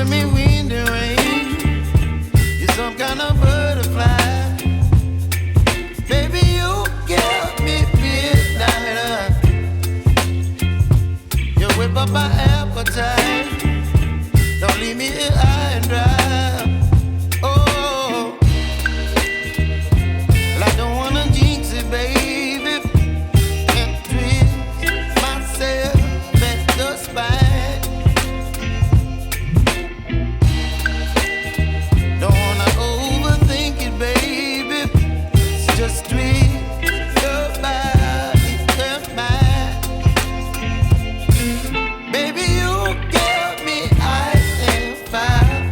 giving me wind and rain. You're some kind of butterfly. Baby, you give me midnight. You whip up my appetite. Don't leave me here high and dry. Oh, well, I don't wanna jinx it, baby. Can't twist myself at the spine. Don't wanna overthink it, baby. It's just twist your body and mine. Baby, you give me ice and fire.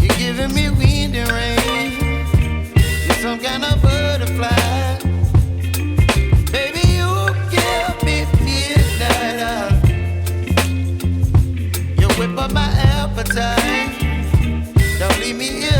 You're giving me wind and rain. You're some kind of butterfly. Baby, you give me midnight. You whip up my appetite. Don't leave me here